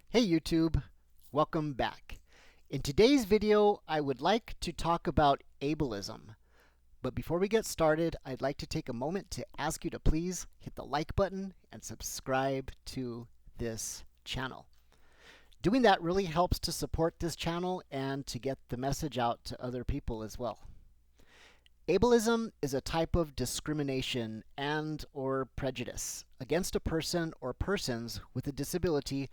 Hey YouTube, welcome back. In today's video, I would like to talk about ableism. But before we get started, I'd like to take a moment to ask you to please hit the like button and subscribe to this channel. Doing that really helps to support this channel and to get the message out to other people as well. Ableism is a type of discrimination and/or prejudice against a person or persons with a disability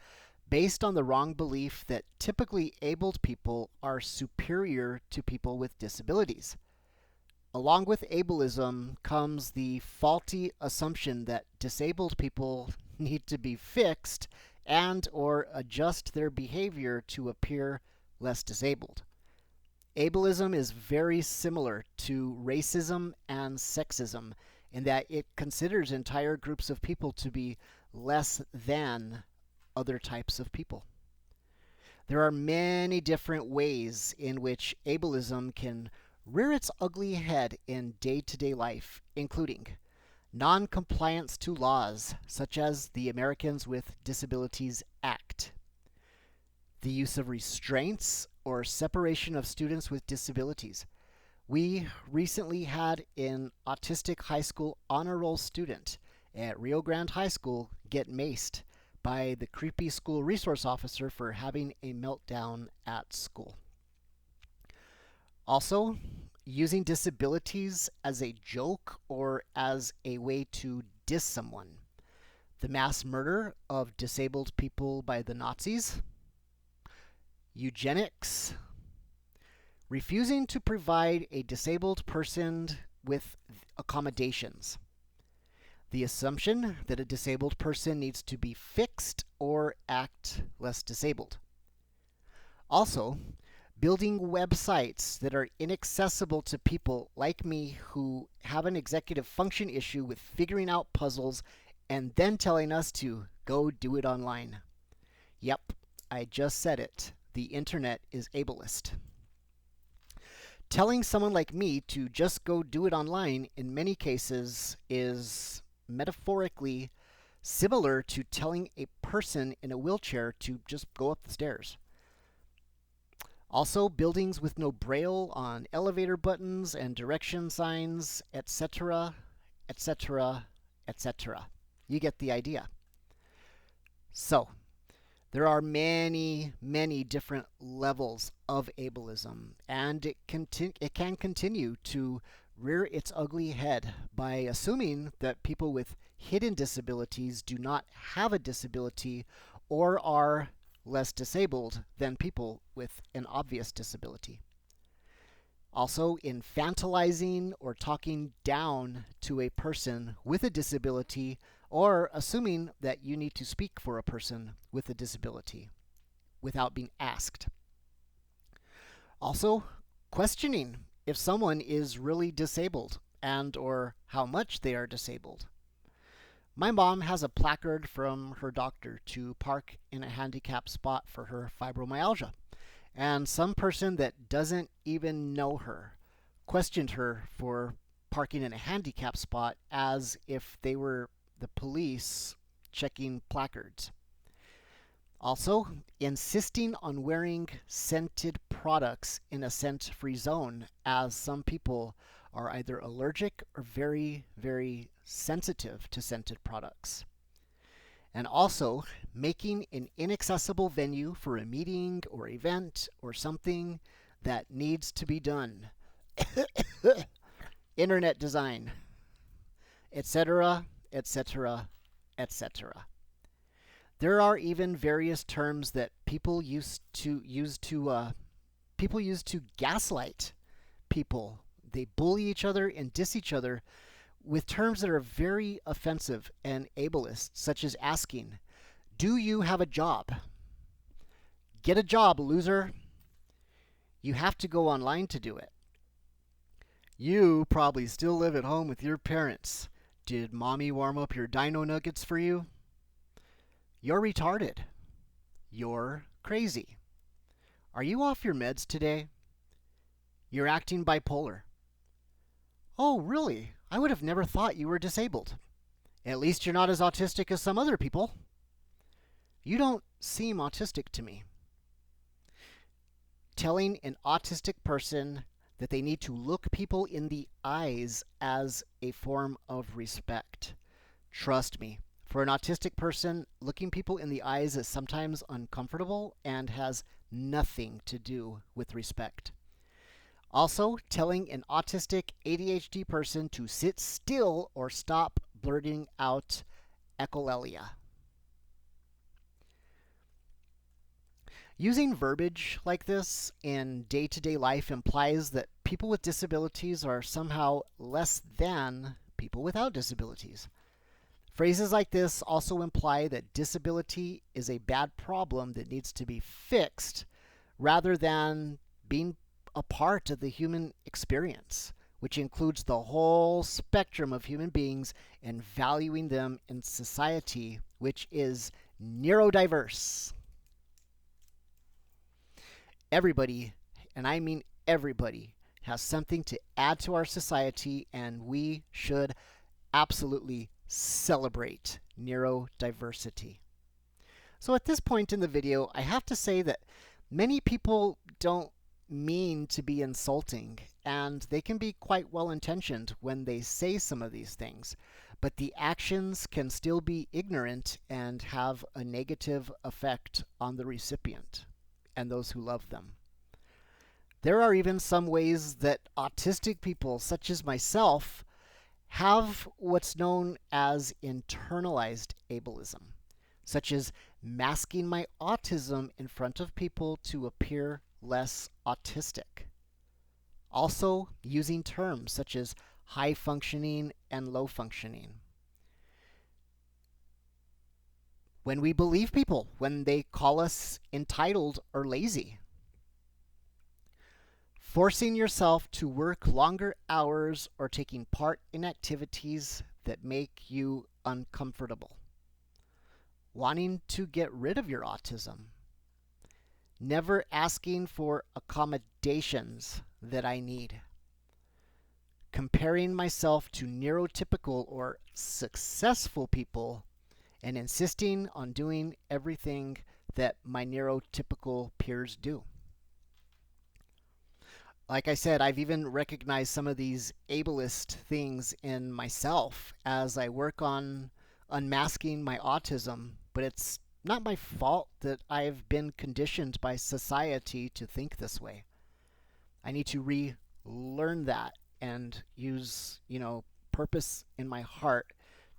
based on the wrong belief that typically abled people are superior to people with disabilities. Along with ableism comes the faulty assumption that disabled people need to be fixed and/or adjust their behavior to appear less disabled. Ableism is very similar to racism and sexism in that it considers entire groups of people to be less than other types of people. There are many different ways in which ableism can rear its ugly head in day-to-day life, including non-compliance to laws, such as the Americans with Disabilities Act, the use of restraints or separation of students with disabilities. We recently had an autistic high school honor roll student at Rio Grande High School get maced by the creepy school resource officer for having a meltdown at school. Also, using disabilities as a joke or as a way to diss someone. The mass murder of disabled people by the Nazis. Eugenics. Refusing to provide a disabled person with accommodations. The assumption that a disabled person needs to be fixed or act less disabled. Also, building websites that are inaccessible to people like me who have an executive function issue with figuring out puzzles and then telling us to go do it online. Yep, I just said it. The internet is ableist. Telling someone like me to just go do it online in many cases is metaphorically similar to telling a person in a wheelchair to just go up the stairs. Also, buildings with no braille on elevator buttons and direction signs, etc., etc., etc. You get the idea. So, there are many, many different levels of ableism, and it can continue to rear its ugly head by assuming that people with hidden disabilities do not have a disability or are less disabled than people with an obvious disability. Also, infantilizing or talking down to a person with a disability or assuming that you need to speak for a person with a disability without being asked. Also, questioning if someone is really disabled and or how much they are disabled. My mom has a placard from her doctor to park in a handicapped spot for her fibromyalgia. And some person that doesn't even know her questioned her for parking in a handicapped spot as if they were the police checking placards. Also, insisting on wearing scented products in a scent-free zone, as some people are either allergic or very, very sensitive to scented products. And also, making an inaccessible venue for a meeting or event or something that needs to be done. Internet design, etc., etc., etc. There are even various terms that people use to gaslight people. They bully each other and diss each other with terms that are very offensive and ableist, such as asking, "Do you have a job?" "Get a job, loser." "You have to go online to do it." "You probably still live at home with your parents. Did mommy warm up your dino nuggets for you?" "You're retarded." "You're crazy." "Are you off your meds today?" "You're acting bipolar." "Oh, really? I would have never thought you were disabled." "At least you're not as autistic as some other people." "You don't seem autistic to me. Telling an autistic person that they need to look people in the eyes as a form of respect. Trust me, for an autistic person, looking people in the eyes is sometimes uncomfortable and has nothing to do with respect. Also, telling an autistic ADHD person to sit still or stop blurting out echolalia. Using verbiage like this in day-to-day life implies that people with disabilities are somehow less than people without disabilities. Phrases like this also imply that disability is a bad problem that needs to be fixed rather than being a part of the human experience, which includes the whole spectrum of human beings and valuing them in society, which is neurodiverse. Everybody, and I mean everybody, has something to add to our society, and we should absolutely celebrate neurodiversity. So at this point in the video, I have to say that many people don't mean to be insulting, and they can be quite well-intentioned when they say some of these things, but the actions can still be ignorant and have a negative effect on the recipient and those who love them. There are even some ways that autistic people, such as myself, have what's known as internalized ableism, such as masking my autism in front of people to appear less autistic. Also, using terms such as high functioning and low functioning. When we believe people, when they call us entitled or lazy. Forcing yourself to work longer hours or taking part in activities that make you uncomfortable. Wanting to get rid of your autism. Never asking for accommodations that I need. Comparing myself to neurotypical or successful people and insisting on doing everything that my neurotypical peers do. Like I said, I've even recognized some of these ableist things in myself as I work on unmasking my autism, but it's not my fault that I've been conditioned by society to think this way. I need to relearn that and use, purpose in my heart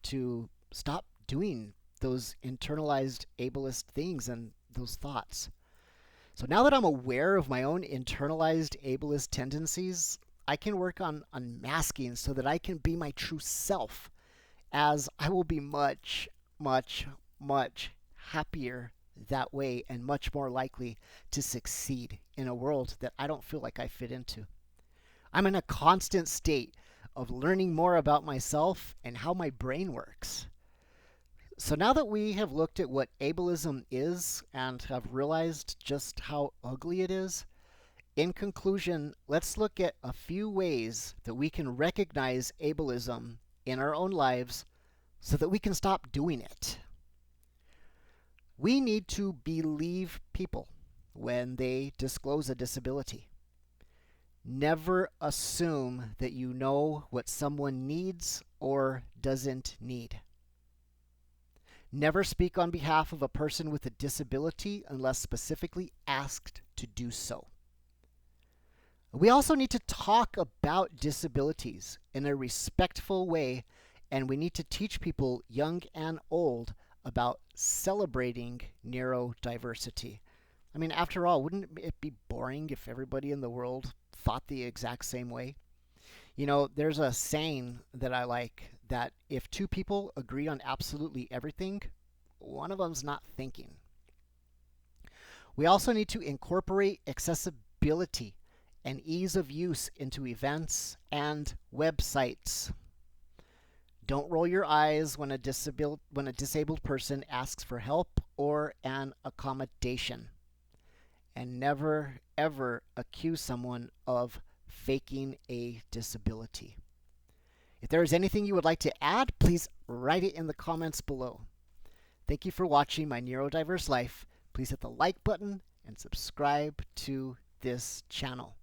to stop doing those internalized ableist things and those thoughts. So now that I'm aware of my own internalized ableist tendencies, I can work on unmasking so that I can be my true self, as I will be much, much, much happier that way and much more likely to succeed in a world that I don't feel like I fit into. I'm in a constant state of learning more about myself and how my brain works. So now that we have looked at what ableism is and have realized just how ugly it is, in conclusion, let's look at a few ways that we can recognize ableism in our own lives so that we can stop doing it. We need to believe people when they disclose a disability. Never assume that you know what someone needs or doesn't need. Never speak on behalf of a person with a disability unless specifically asked to do so. We also need to talk about disabilities in a respectful way, and we need to teach people, young and old, about celebrating neurodiversity. I mean, after all, wouldn't it be boring if everybody in the world thought the exact same way? There's a saying that I like that if two people agree on absolutely everything, one of them's not thinking. We also need to incorporate accessibility and ease of use into events and websites. Don't roll your eyes when a disabled person asks for help or an accommodation. And never, ever accuse someone of faking a disability. If there is anything you would like to add, please write it in the comments below. Thank you for watching my Neurodiverse Life. please hit the like button and subscribe to this channel.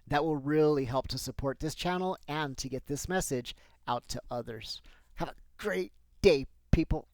That will really help to support this channel and to get this message out to others. Have a great day, people.